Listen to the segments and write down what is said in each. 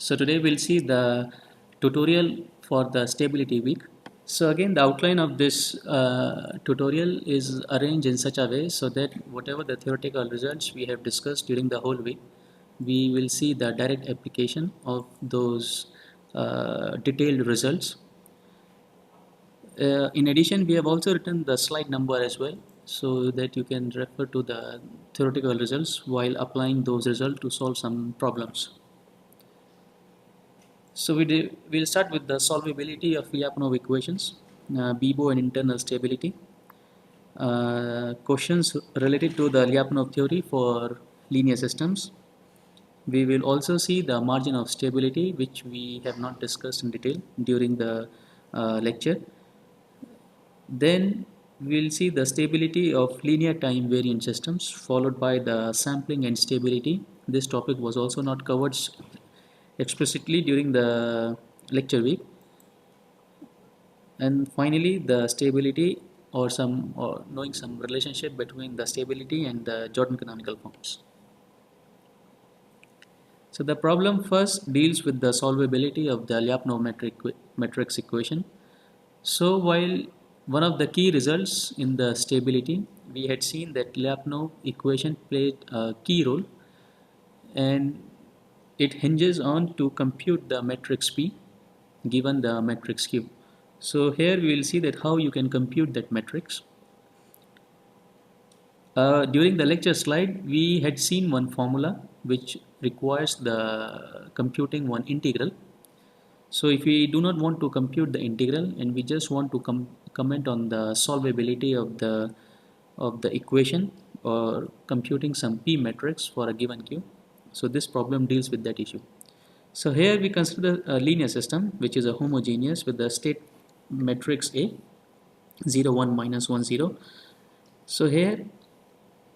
So today we'll see the tutorial for the stability week. So again, the outline of this tutorial is arranged in such a way so that whatever the theoretical results we have discussed during the whole week, we will see the direct application of those detailed results. In addition, we have also written the slide number as well so that you can refer to the theoretical results while applying those results to solve some problems. So we'll start with the solvability of Lyapunov equations, BIBO and internal stability, questions related to the Lyapunov theory for linear systems. We will also see the margin of stability, which we have not discussed in detail during the lecture. Then we'll see the stability of linear time variant systems, followed by the sampling and stability. This topic was also not covered explicitly during the lecture week. And finally, the stability or knowing some relationship between the stability and the Jordan canonical forms. So the problem first deals with the solvability of the Lyapunov matrix equation. So while one of the key results in the stability, we had seen that Lyapunov equation played a key role, and it hinges on to compute the matrix P given the matrix Q. So here we will see that how you can compute that matrix. During the lecture slide, we had seen one formula which requires the computing one integral. So if we do not want to compute the integral and we just want to comment on the solvability of the equation or computing some P matrix for a given Q, so this problem deals with that issue. So here we consider a linear system which is a homogeneous with the state matrix A 0 1 minus 1 0. So here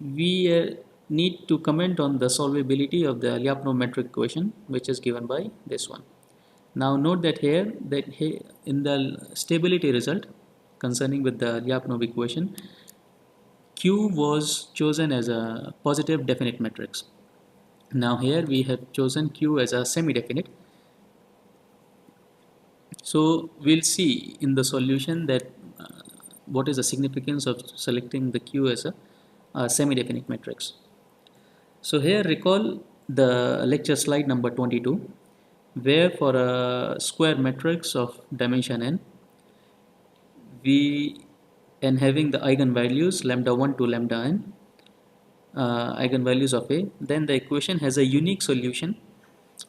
we need to comment on the solvability of the Lyapunov metric equation, which is given by this one. Now note that here in the stability result concerning with the Lyapunov equation, Q was chosen as a positive definite matrix. Now here we have chosen Q as a semi-definite. So we'll see in the solution that what is the significance of selecting the Q as a semi-definite matrix. So here recall the lecture slide number 22, where for a square matrix of dimension n, we and having the eigenvalues lambda 1 to lambda n, eigenvalues of A, then the equation has a unique solution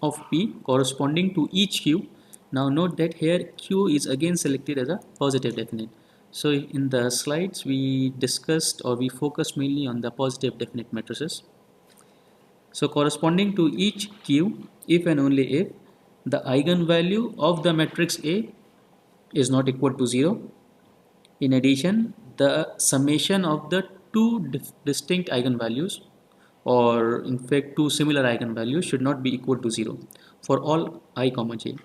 of P corresponding to each Q. Now note that here Q is again selected as a positive definite. So in the slides we discussed or we focused mainly on the positive definite matrices. So corresponding to each Q, if and only if the eigenvalue of the matrix A is not equal to 0. In addition, the summation of the two distinct eigenvalues, or in fact two similar eigenvalues, should not be equal to 0 for all I comma j.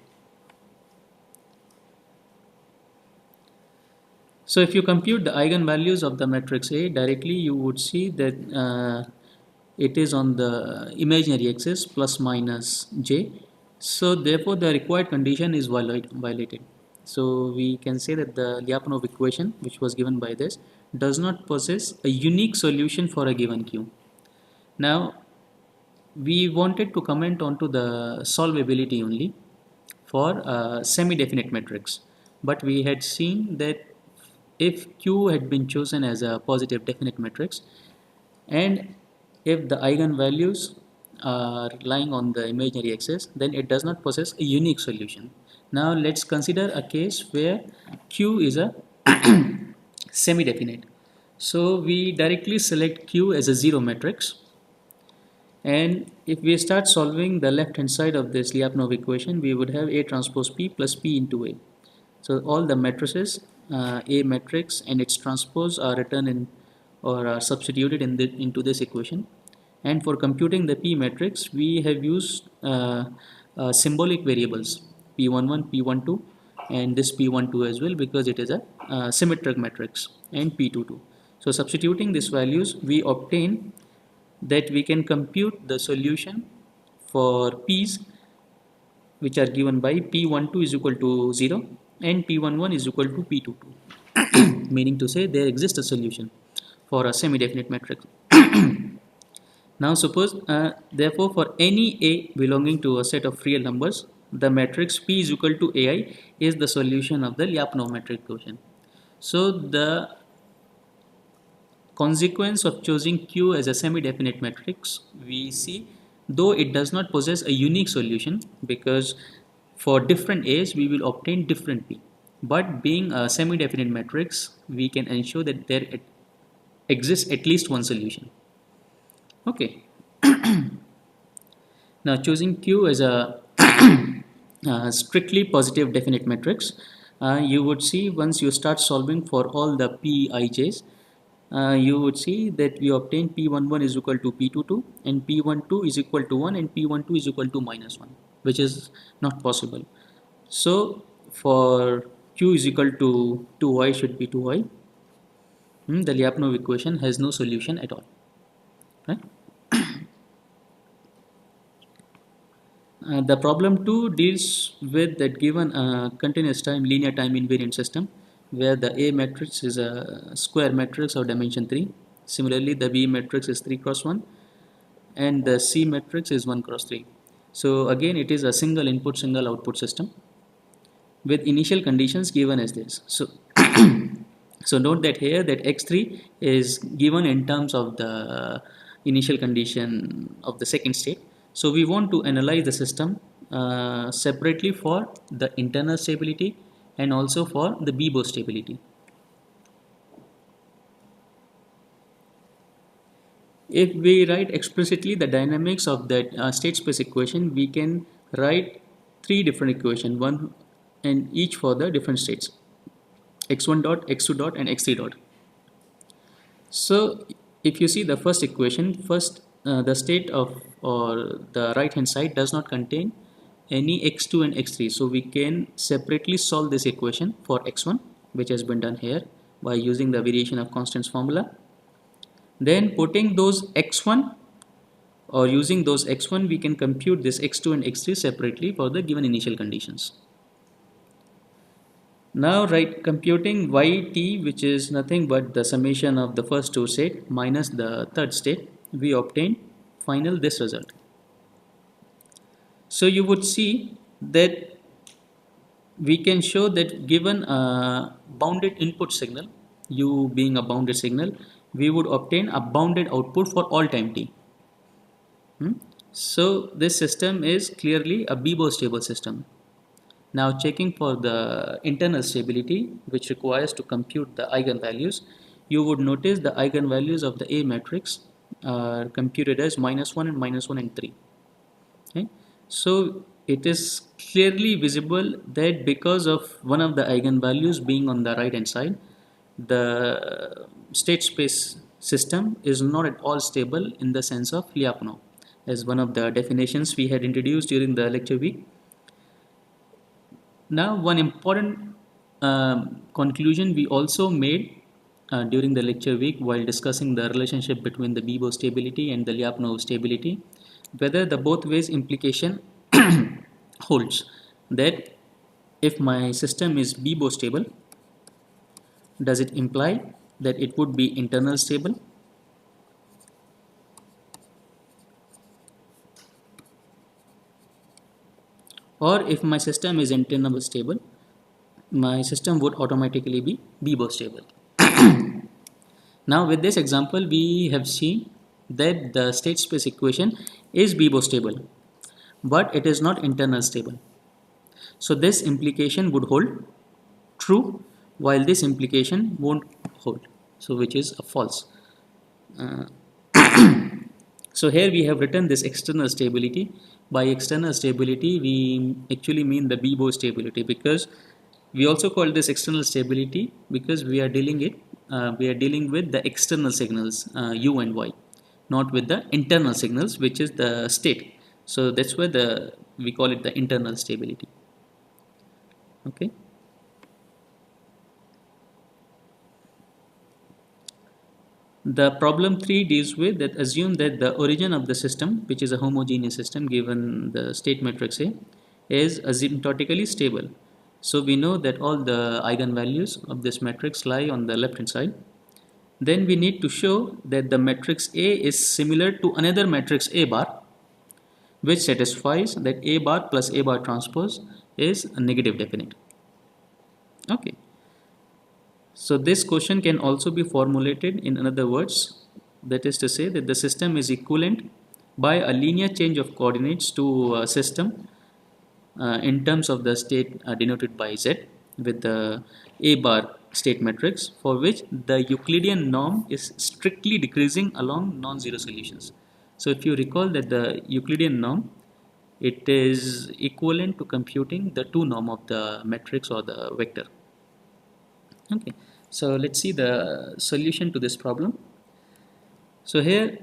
So if you compute the eigenvalues of the matrix A directly, you would see that it is on the imaginary axis plus minus j. So therefore the required condition is violated. So we can say that the Lyapunov equation, which was given by this, does not possess a unique solution for a given Q. Now we wanted to comment onto the solvability only for a semi-definite matrix, but we had seen that if Q had been chosen as a positive definite matrix and if the eigenvalues are lying on the imaginary axis, then it does not possess a unique solution. Now let's consider a case where Q is a semi-definite. So we directly select Q as a zero matrix, and if we start solving the left hand side of this Lyapunov equation, we would have A transpose P plus P into A. So all the matrices A matrix and its transpose are written in or are substituted into this equation. And for computing the P matrix, we have used symbolic variables P11, P12 and this P12 as well, because it is a symmetric matrix, and P22. So substituting these values, we obtain that we can compute the solution for P's which are given by P12 is equal to 0 and P11 is equal to P22, meaning to say there exists a solution for a semi-definite matrix. Now suppose, therefore, for any A belonging to a set of real numbers, the matrix P is equal to AI is the solution of the Lyapunov metric equation. So the consequence of choosing Q as a semi-definite matrix, we see, though it does not possess a unique solution, because for different A's we will obtain different P. But being a semi-definite matrix, we can ensure that there exists at least one solution. Okay. Now choosing Q as a strictly positive definite matrix, you would see once you start solving for all the Pij's, you would see that we obtain P11 is equal to P22 and P12 is equal to 1 and P12 is equal to minus 1, which is not possible. So for Q is equal to 2y should be 2y. The Lyapunov equation has no solution at all. Right? The problem 2 deals with that given continuous time linear time invariant system where the A matrix is a square matrix of dimension 3. Similarly, the B matrix is 3 cross 1 and the C matrix is 1 cross 3. So again it is a single input single output system with initial conditions given as this. So so note that here that x3 is given in terms of the initial condition of the second state. So we want to analyze the system separately for the internal stability and also for the Bibo stability. If we write explicitly the dynamics of that state space equation, we can write three different equations, one and each for the different states, x1 dot, x2 dot and x3 dot. So if you see the first equation, first the state of or the right hand side does not contain any x2 and x3, so we can separately solve this equation for x1, which has been done here by using the variation of constants formula. Then putting those x1 or using those x1, we can compute this x2 and x3 separately for the given initial conditions. Now computing yt, which is nothing but the summation of the first two state minus the third state, we obtain final this result. So you would see that we can show that given a bounded input signal, u being a bounded signal, we would obtain a bounded output for all time t. So this system is clearly a Bibo stable system. Now checking for the internal stability, which requires to compute the eigenvalues, you would notice the eigenvalues of the A matrix are computed as -1 and -1 and 3. Okay? So it is clearly visible that because of one of the eigenvalues being on the right hand side, the state space system is not at all stable in the sense of Lyapunov, as one of the definitions we had introduced during the lecture week. Now one important conclusion we also made during the lecture week while discussing the relationship between the Bibo stability and the Lyapunov stability, whether the both ways implication holds, that if my system is Bibo stable, does it imply that it would be internal stable? Or if my system is internal stable, my system would automatically be Bibo stable. Now with this example, we have seen that the state space equation is Bibo stable, but it is not internal stable. So this implication would hold true, while this implication won't hold, so which is a false. So here we have written this external stability. By external stability, we actually mean the Bibo stability, because we also call this external stability because we are dealing with the external signals u and y, not with the internal signals, which is the state. So that's why we call it the internal stability. Okay. The problem 3 deals with that assume that the origin of the system, which is a homogeneous system given the state matrix A, is asymptotically stable. So we know that all the eigenvalues of this matrix lie on the left hand side. Then we need to show that the matrix A is similar to another matrix A bar, which satisfies that A bar plus A bar transpose is a negative definite. Okay. So this question can also be formulated in other words, that is to say that the system is equivalent by a linear change of coordinates to a system in terms of the state denoted by Z with the A bar state matrix, for which the Euclidean norm is strictly decreasing along non-zero solutions. So if you recall that the Euclidean norm, it is equivalent to computing the two norm of the matrix or the vector. Okay, so let's see the solution to this problem. So here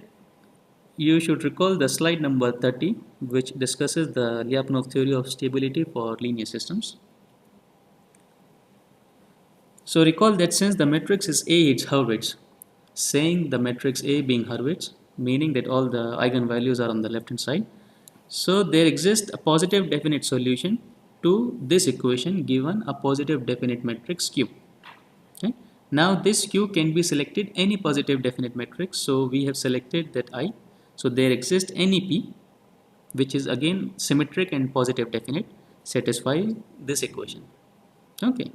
you should recall the slide number 30, which discusses the Lyapunov theory of stability for linear systems. So recall that since the matrix is A, it's Hurwitz, saying the matrix A being Hurwitz, meaning that all the eigenvalues are on the left hand side. So there exists a positive definite solution to this equation given a positive definite matrix Q. Okay. Now this Q can be selected any positive definite matrix. So we have selected that I. So there exists any P, which is again symmetric and positive definite, satisfy this equation. Okay.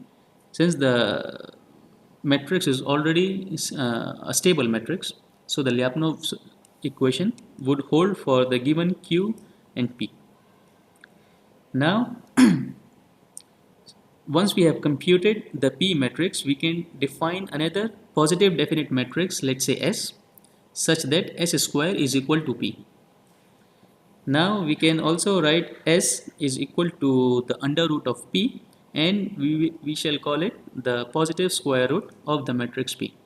Since the matrix is already a stable matrix, so the Lyapunov equation would hold for the given Q and P. Now once we have computed the P matrix, we can define another positive definite matrix, let's say S, such that S square is equal to P. Now we can also write S is equal to the under root of P, and we shall call it the positive square root of the matrix P.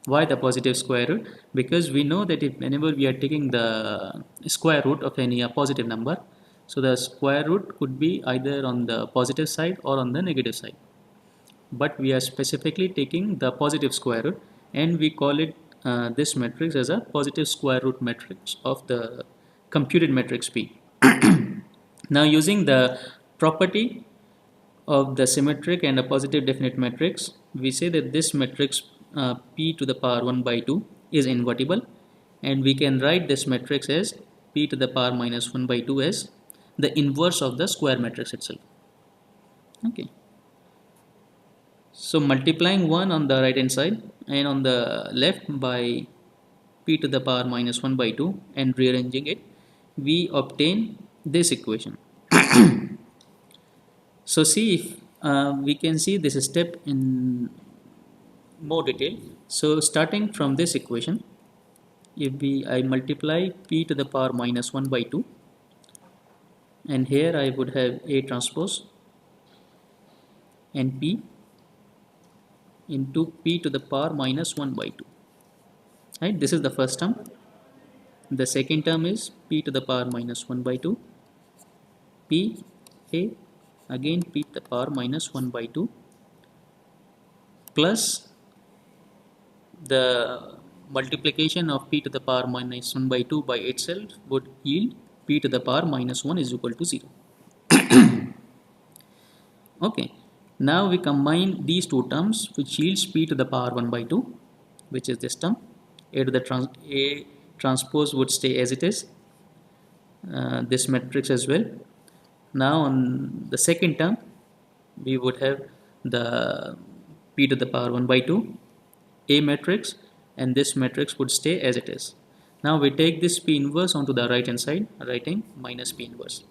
Why the positive square root? Because we know that if whenever we are taking the square root of any positive number, so the square root could be either on the positive side or on the negative side. But we are specifically taking the positive square root, and we call it this matrix as a positive square root matrix of the computed matrix P. Now using the property of the symmetric and a positive definite matrix, we say that this matrix P to the power 1 by 2 is invertible, and we can write this matrix as P to the power minus 1 by 2 as the inverse of the square matrix itself. Okay. So multiplying 1 on the right hand side and on the left by P to the power minus 1 by 2 and rearranging it, we obtain this equation. So see if we can see this step in more detail. So starting from this equation, if I multiply P to the power minus 1 by 2, and here I would have A transpose and P into P to the power minus 1 by 2. Right, this is the first term. The second term is P to the power minus 1 by 2, P A, again P to the power minus 1 by 2, plus the multiplication of P to the power minus 1 by 2 by itself would yield P to the power minus 1 is equal to 0. Okay, now we combine these two terms, which yields P to the power 1 by 2, which is this term. A to the A transpose would stay as it is, this matrix as well. Now on the second term, we would have the P to the power 1 by 2 A matrix, and this matrix would stay as it is. Now we take this P inverse onto the right hand side, writing minus P inverse.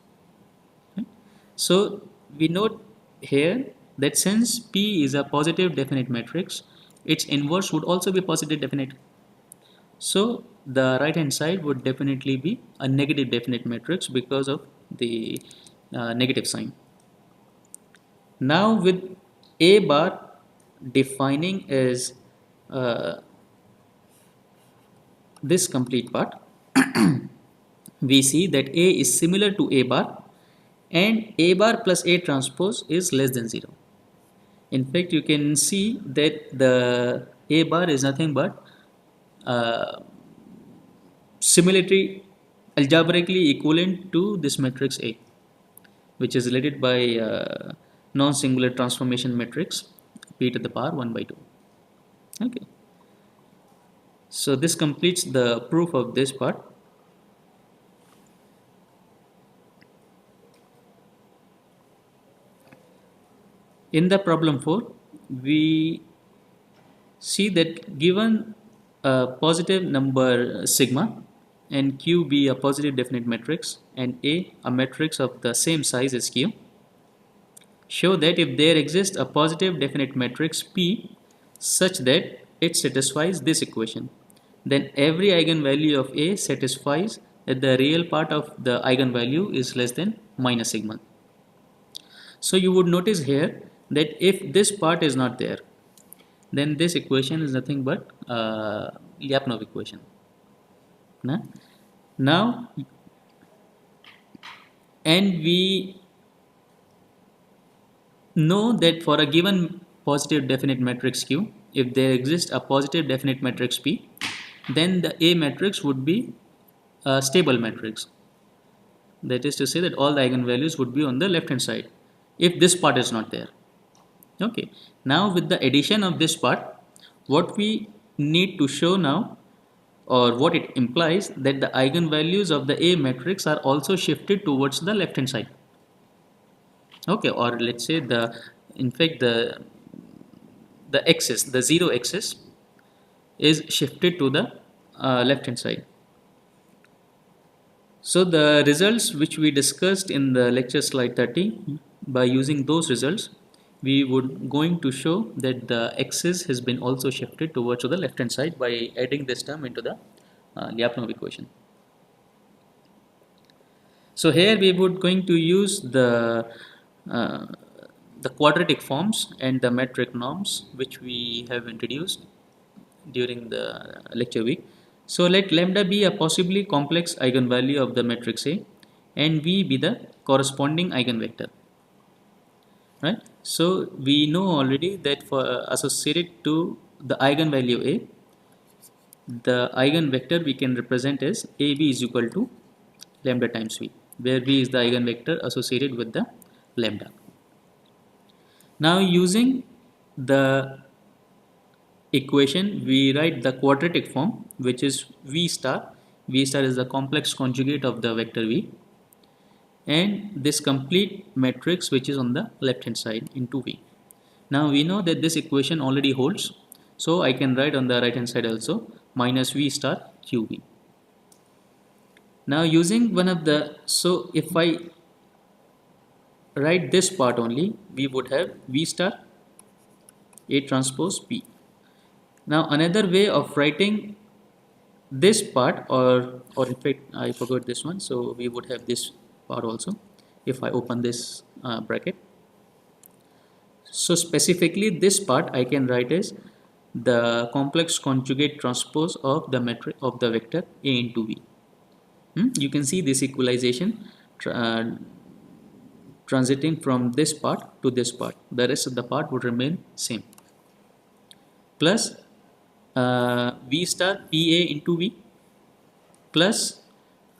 Okay. So we note here that since P is a positive definite matrix, its inverse would also be positive definite. So the right hand side would definitely be a negative definite matrix because of the negative sign. Now with A bar defining as this complete part, we see that A is similar to A bar, and A bar plus A transpose is less than 0. In fact, you can see that the A bar is nothing but similarly algebraically equivalent to this matrix A. which is related by non-singular transformation matrix p to the power 1 by 2. Okay. So this completes the proof of this part. In the problem 4, we see that given a positive number sigma and Q be a positive definite matrix and a matrix of the same size as Q, show that if there exists a positive definite matrix P such that it satisfies this equation, then every eigenvalue of A satisfies that the real part of the eigenvalue is less than minus sigma. So you would notice here that if this part is not there, then this equation is nothing but Lyapunov equation. Now, and we know that for a given positive definite matrix Q, if there exists a positive definite matrix P, then the A matrix would be a stable matrix. That is to say that all the eigenvalues would be on the left hand side if this part is not there. Okay. Now with the addition of this part, what we need to show now, or what it implies, that the eigenvalues of the A matrix are also shifted towards the left hand side. Okay, or let's say in fact the axis, the 0 axis is shifted to the left hand side. So the results which we discussed in the lecture slide 30, by using those results, we would going to show that the axis has been also shifted towards the left hand side by adding this term into the Lyapunov equation. So here we would going to use the quadratic forms and the metric norms which we have introduced during the lecture week. So let lambda be a possibly complex eigenvalue of the matrix A and V be the corresponding eigenvector. Right? So we know already that for associated to the eigenvalue A, the eigenvector we can represent as AB is equal to lambda times V, where V is the eigenvector associated with the lambda. Now using the equation, we write the quadratic form, which is V star. V star is the complex conjugate of the vector V, and this complete matrix which is on the left hand side into V. Now we know that this equation already holds, so I can write on the right hand side also minus V star QV. Now using one of the, so if I write this part only, we would have V star A transpose P. Now another way of writing this part, or in fact I forgot this one, so we would have this part also if I open this bracket. So specifically this part I can write as the complex conjugate transpose of the matrix of the vector A into V. You can see this equalization transiting from this part to this part. The rest of the part would remain same. Plus V star PA into V plus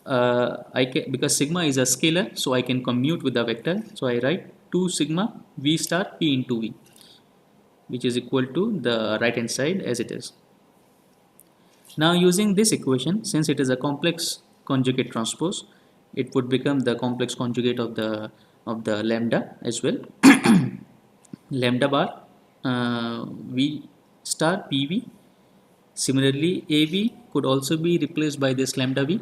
I can, because sigma is a scalar, so I can commute with the vector. So I write 2 sigma V star P into V, which is equal to the right hand side as it is. Now using this equation, since it is a complex conjugate transpose, it would become the complex conjugate of the lambda as well. Lambda bar V star PV. Similarly, AV could also be replaced by this lambda V.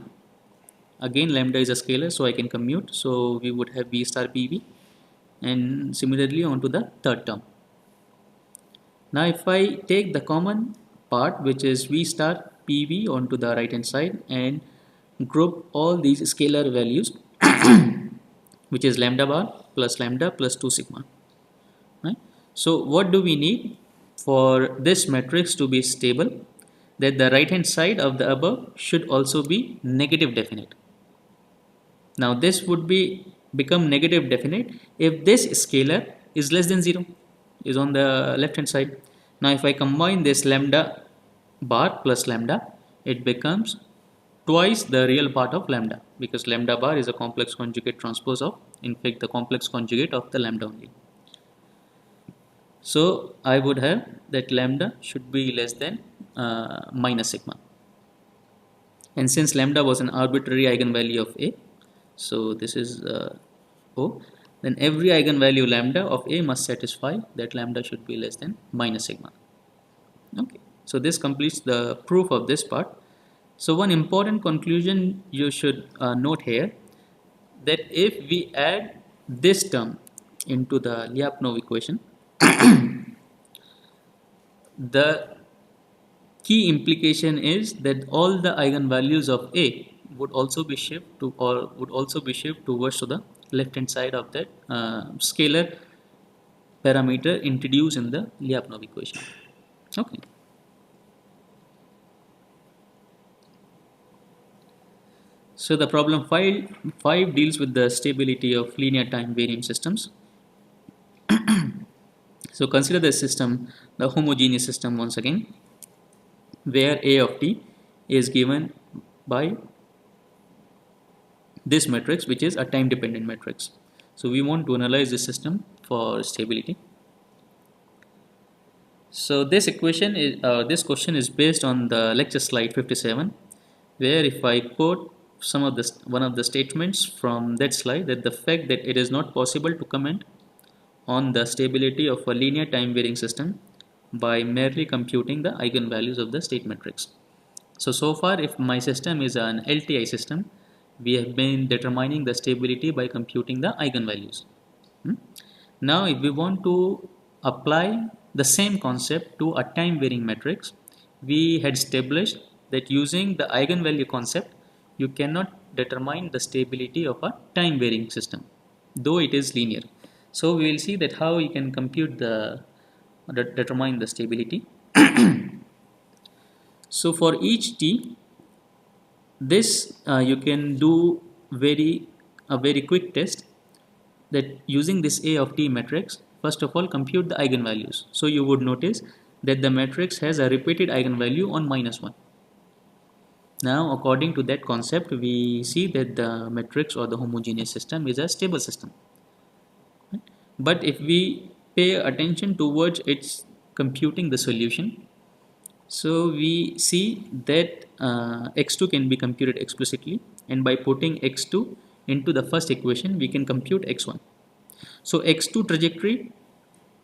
Again, lambda is a scalar, so I can commute. So we would have V star PV, and similarly onto the third term. Now if I take the common part, which is V star PV, onto the right hand side and group all these scalar values, which is lambda bar plus lambda plus 2 sigma. Right? So what do we need for this matrix to be stable? That the right hand side of the above should also be negative definite. Now this would become negative definite if this scalar is less than 0, is on the left hand side. Now if I combine this lambda bar plus lambda, it becomes twice the real part of lambda, because lambda bar is a complex conjugate transpose of in fact the complex conjugate of the lambda only. So I would have that lambda should be less than minus sigma. And since lambda was an arbitrary eigenvalue of A, so this is O, then every eigenvalue lambda of A must satisfy that lambda should be less than minus sigma. Okay, so this completes the proof of this part. So one important conclusion you should note here, that if we add this term into the Lyapunov equation, the key implication is that all the eigenvalues of A would also be shifted to, or would also be shifted towards to the left hand side of that scalar parameter introduced in the Lyapunov equation. Okay. So the problem 5 deals with the stability of linear time varying systems. So consider the system, the homogeneous system once again, where A of t is given by this matrix, which is a time dependent matrix. So we want to analyze this system for stability. So this equation is this question is based on the lecture slide 57, where if I quote one of the statements from that slide, that the fact that it is not possible to comment on the stability of a linear time varying system by merely computing the eigenvalues of the state matrix. So far, if my system is an LTI system, we have been determining the stability by computing the eigenvalues. Now if we want to apply the same concept to a time varying matrix, we had established that using the eigenvalue concept, you cannot determine the stability of a time varying system, though it is linear. So we will see that how you can compute determine the stability. So for each t, this you can do a very quick test, that using this A of t matrix, first of all compute the eigenvalues. So you would notice that the matrix has a repeated eigenvalue on -1. Now according to that concept, we see that the matrix or the homogeneous system is a stable system. But if we pay attention towards its computing the solution, so we see that x2 can be computed explicitly, and by putting x2 into the first equation, we can compute x1. So x2 trajectory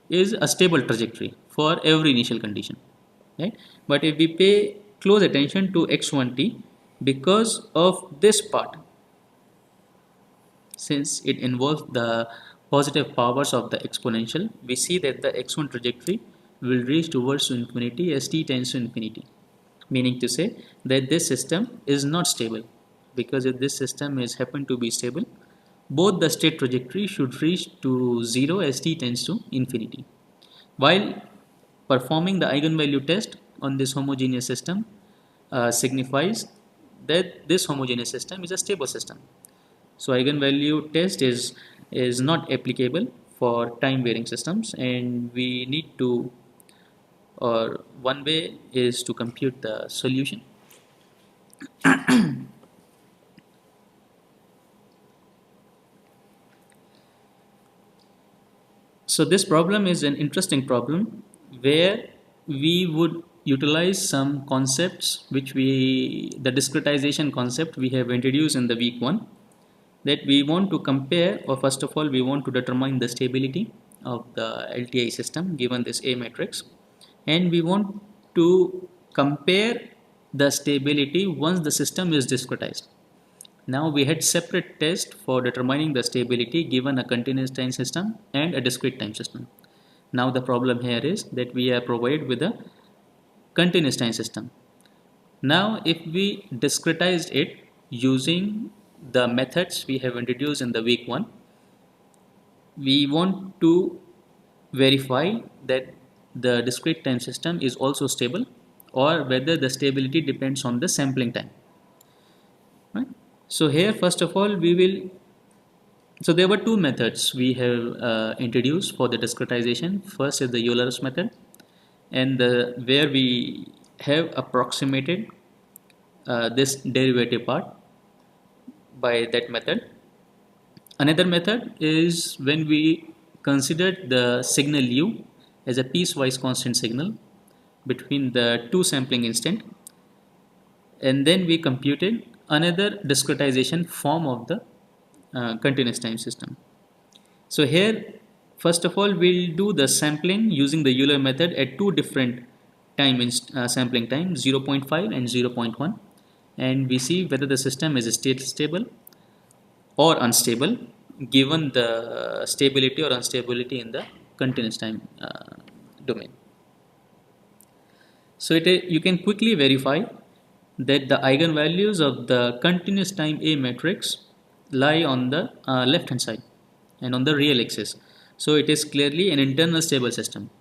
is a stable trajectory for every initial condition, right? But if we pay close attention to x1t, because of this part, since it involves the positive powers of the exponential, we see that the x1 trajectory will reach towards infinity as t tends to infinity, meaning to say that this system is not stable, because if this system is happen to be stable, both the state trajectory should reach to 0 as t tends to infinity. While performing the eigenvalue test on this homogeneous system signifies that this homogeneous system is a stable system. So eigenvalue test is not applicable for time varying systems, and we need to, or one way is to compute the solution. So this problem is an interesting problem, where we would utilize some concepts which the discretization concept we have introduced in the week 1, that we want to compare, or first of all we want to determine the stability of the LTI system given this A matrix, and we want to compare the stability once the system is discretized. Now we had separate tests for determining the stability given a continuous time system and a discrete time system. Now the problem here is that we are provided with a continuous time system. Now if we discretized it using the methods we have introduced in the week 1, we want to verify that the discrete time system is also stable, or whether the stability depends on the sampling time, right? So here first of all so there were two methods we have introduced for the discretization. First is the Euler's method, and where we have approximated this derivative part by that method, Another method is when we consider the signal u as a piecewise constant signal between the two sampling instant, and then we computed another discretization form of the continuous time system. So here, first of all, we'll do the sampling using the Euler method at two different sampling time, 0.5 and 0.1, and we see whether the system is state stable or unstable given the stability or instability in the continuous time domain. So you can quickly verify that the eigenvalues of the continuous time A matrix lie on the left hand side and on the real axis. So it is clearly an internal stable system,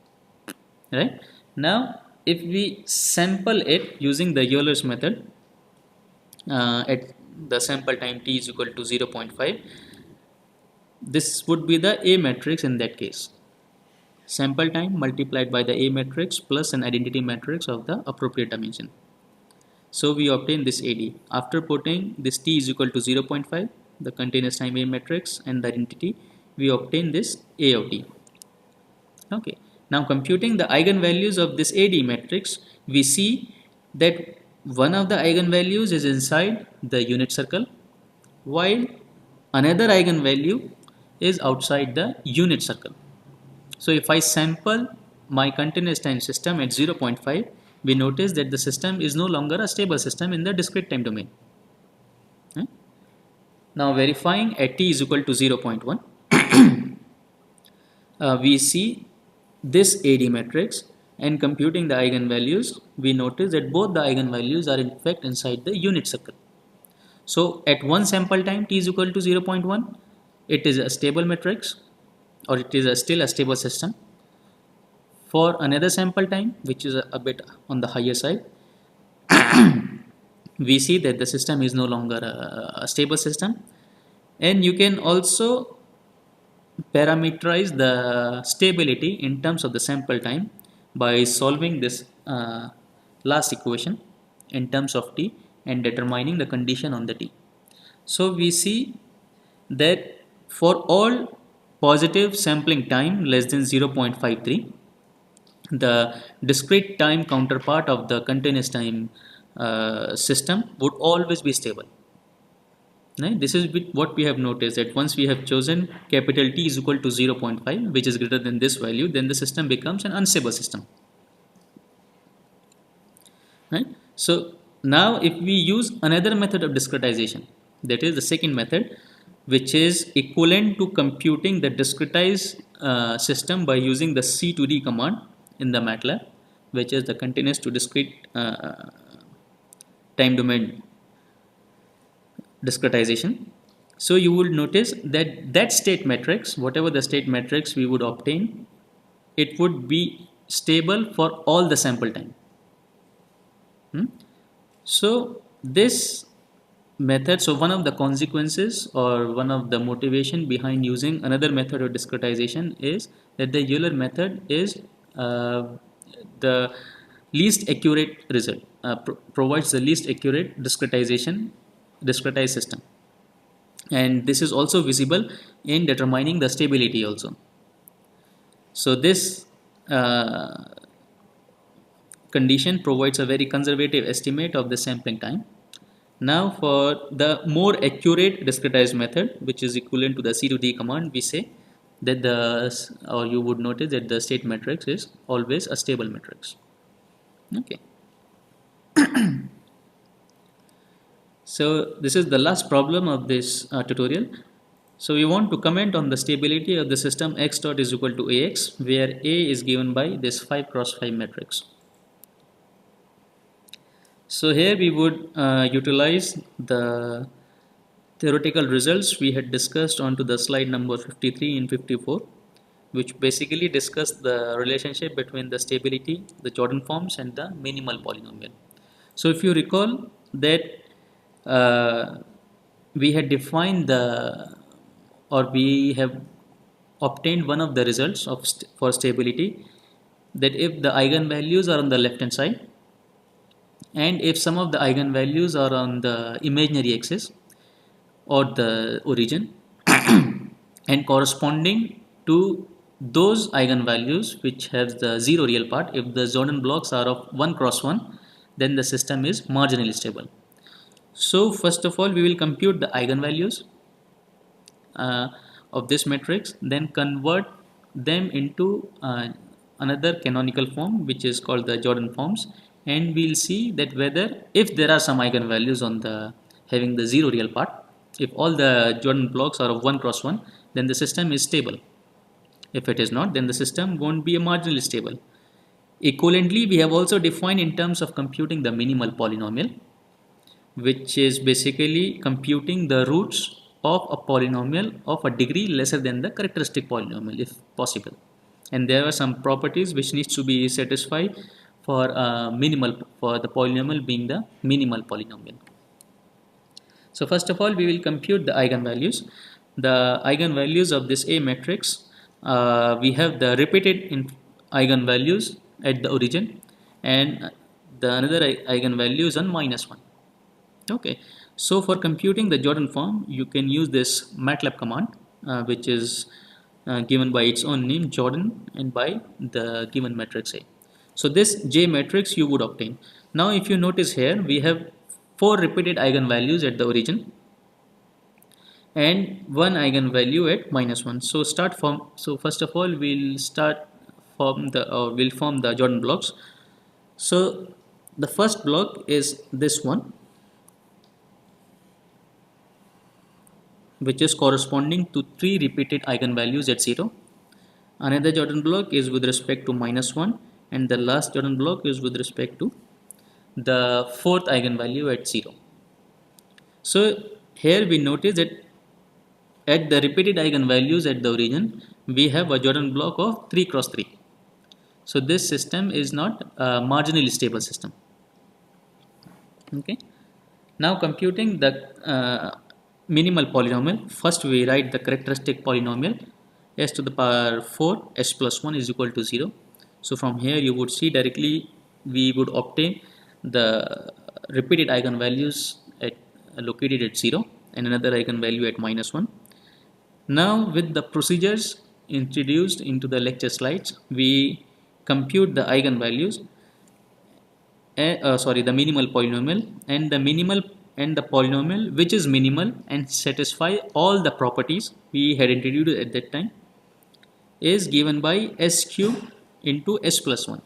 right? Now if we sample it using the Euler's method at the sample time t is equal to 0.5, this would be the A matrix in that case. Sample time multiplied by the A matrix plus an identity matrix of the appropriate dimension. So we obtain this AD. After putting this t is equal to 0.5, the continuous time A matrix and the identity, we obtain this A of t. Okay. Now computing the eigenvalues of this AD matrix, we see that one of the eigenvalues is inside the unit circle, while another eigenvalue is outside the unit circle. So if I sample my continuous time system at 0.5, we notice that the system is no longer a stable system in the discrete time domain. Now verifying at t is equal to 0.1, we see this AD matrix, and computing the eigenvalues, we notice that both the eigenvalues are in fact inside the unit circle. So at one sample time t is equal to 0.1, it is a stable matrix, or it is still a stable system. For another sample time, which is a bit on the higher side, we see that the system is no longer a stable system. And you can also parameterize the stability in terms of the sample time by solving this last equation in terms of t and determining the condition on the t. So we see that for all positive sampling time less than 0.53, the discrete time counterpart of the continuous time system would always be stable. Right? This is what we have noticed, that once we have chosen capital T is equal to 0.5, which is greater than this value, then the system becomes an unstable system. Right? So now if we use another method of discretization, that is the second method, which is equivalent to computing the discretized system by using the C to D command in the MATLAB, which is the continuous to discrete time domain discretization. So you will notice that state matrix, whatever the state matrix we would obtain, it would be stable for all the sample time. So this method, so one of the consequences or one of the motivation behind using another method of discretization is that the Euler method is the least accurate result, provides the least accurate discretized system, and this is also visible in determining the stability also. So this condition provides a very conservative estimate of the sampling time. Now for the more accurate discretized method, which is equivalent to the C to D command, we say that you would notice that the state matrix is always a stable matrix. Okay. So this is the last problem of this tutorial. So we want to comment on the stability of the system x dot is equal to ax, where A is given by this 5 cross 5 matrix. So here we would utilize the theoretical results we had discussed onto the slide number 53 and 54, which basically discuss the relationship between the stability, the Jordan forms, and the minimal polynomial. So if you recall that we had defined we have obtained one of the results for stability, that if the eigenvalues are on the left hand side and if some of the eigenvalues are on the imaginary axis or the origin, and corresponding to those eigenvalues which have the zero real part, if the Jordan blocks are of 1 cross 1, then the system is marginally stable. So first of all we will compute the eigenvalues uh, of this matrix, then convert them into another canonical form which is called the Jordan forms, and we'll see that whether if there are some eigenvalues on the having the zero real part, if all the Jordan blocks are of 1 cross 1, then the system is stable. If it is not, then the system won't be a marginally stable. Equivalently, we have also defined in terms of computing the minimal polynomial, which is basically computing the roots of a polynomial of a degree lesser than the characteristic polynomial if possible. And there are some properties which needs to be satisfied for the polynomial being the minimal polynomial. So first of all we will compute the eigenvalues. The eigenvalues of this A matrix, we have the repeated eigenvalues at the origin, and the another eigenvalue is on -1. Okay, so for computing the Jordan form, you can use this MATLAB command, which is given by its own name, Jordan, and by the given matrix A. So this J matrix you would obtain. Now, if you notice here, we have 4 repeated eigenvalues at the origin and one eigenvalue at -1. So first of all, we'll form the Jordan blocks. So the first block is this one, which is corresponding to 3 repeated eigenvalues at 0. Another Jordan block is with respect to -1, and the last Jordan block is with respect to the 4th eigenvalue at 0. So here we notice that at the repeated eigenvalues at the origin, we have a Jordan block of 3 cross 3. So this system is not a marginally stable system. Okay. Now computing the minimal polynomial, first we write the characteristic polynomial s to the power 4 s plus 1 is equal to 0. So from here you would see directly we would obtain the repeated eigenvalues located at 0 and another eigenvalue at -1. Now with the procedures introduced into the lecture slides, we compute the eigenvalues, the minimal polynomial, and the polynomial which is minimal and satisfy all the properties we had introduced at that time is given by s cube into s plus 1.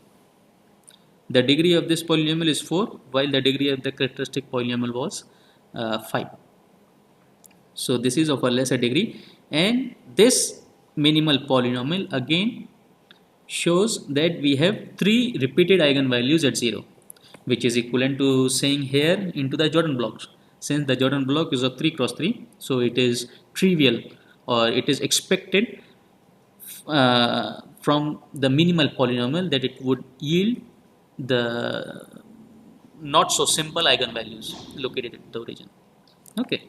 The degree of this polynomial is 4, while the degree of the characteristic polynomial was 5. So this is of a lesser degree, and this minimal polynomial again shows that we have 3 repeated eigenvalues at 0, which is equivalent to saying here into the Jordan blocks. Since the Jordan block is of 3 cross 3, so it is trivial, or it is expected from the minimal polynomial that it would yield the not so simple eigenvalues located at the origin. Okay.